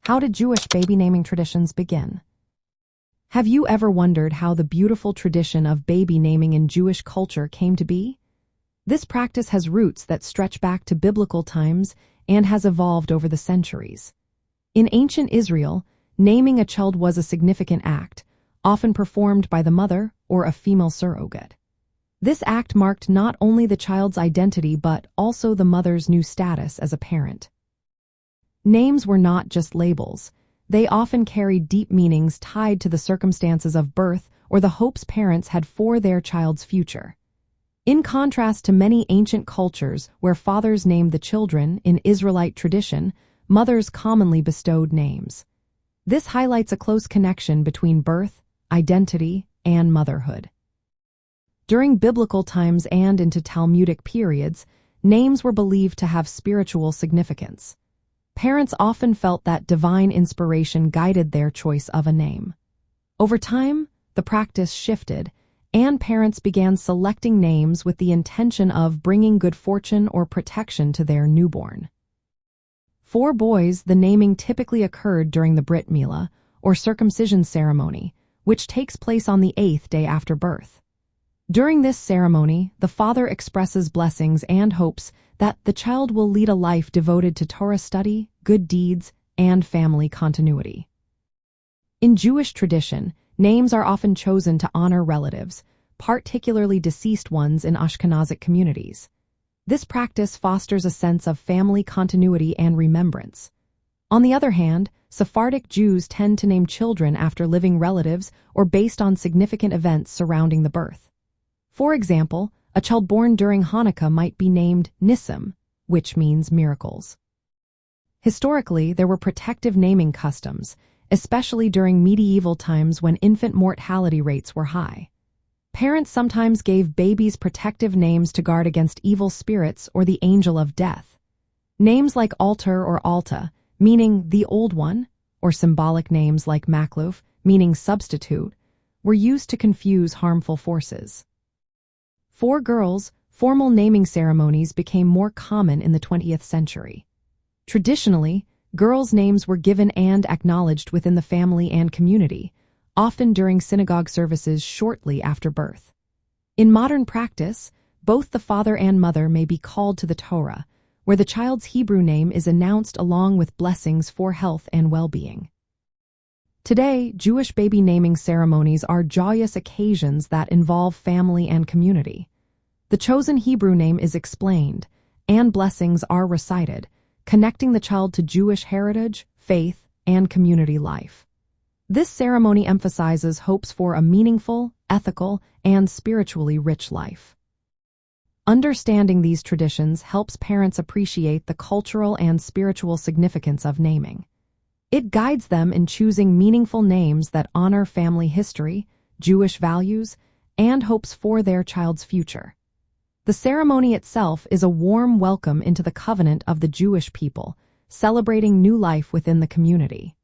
How did Jewish baby naming traditions begin? Have you ever wondered how the beautiful tradition of baby naming in Jewish culture came to be? This practice has roots that stretch back to biblical times and has evolved over the centuries. In ancient Israel, naming a child was a significant act, often performed by the mother or a female surrogate. This act marked not only the child's identity but also the mother's new status as a parent. Names were not just labels. They often carried deep meanings tied to the circumstances of birth or the hopes parents had for their child's future. In contrast to many ancient cultures where fathers named the children, in Israelite tradition, mothers commonly bestowed names. This highlights a close connection between birth, identity, and motherhood. During biblical times and into Talmudic periods, names were believed to have spiritual significance. Parents often felt that divine inspiration guided their choice of a name. Over time, the practice shifted, and parents began selecting names with the intention of bringing good fortune or protection to their newborn. For boys, the naming typically occurred during the Brit Milah, or circumcision ceremony, which takes place on the 8th day after birth. During this ceremony, the father expresses blessings and hopes that the child will lead a life devoted to Torah study, good deeds, and family continuity. In Jewish tradition, names are often chosen to honor relatives, particularly deceased ones in Ashkenazic communities. This practice fosters a sense of family continuity and remembrance. On the other hand, Sephardic Jews tend to name children after living relatives or based on significant events surrounding the birth. For example, a child born during Hanukkah might be named Nissim, which means miracles. Historically, there were protective naming customs, especially during medieval times when infant mortality rates were high. Parents sometimes gave babies protective names to guard against evil spirits or the angel of death. Names like Alter or Alta, meaning the old one, or symbolic names like Makluf, meaning substitute, were used to confuse harmful forces. For girls, formal naming ceremonies became more common in the 20th century. Traditionally, girls' names were given and acknowledged within the family and community, often during synagogue services shortly after birth. In modern practice, both the father and mother may be called to the Torah, where the child's Hebrew name is announced along with blessings for health and well-being. Today, Jewish baby naming ceremonies are joyous occasions that involve family and community. The chosen Hebrew name is explained, and blessings are recited, connecting the child to Jewish heritage, faith, and community life. This ceremony emphasizes hopes for a meaningful, ethical, and spiritually rich life. Understanding these traditions helps parents appreciate the cultural and spiritual significance of naming. It guides them in choosing meaningful names that honor family history, Jewish values, and hopes for their child's future. The ceremony itself is a warm welcome into the covenant of the Jewish people, celebrating new life within the community.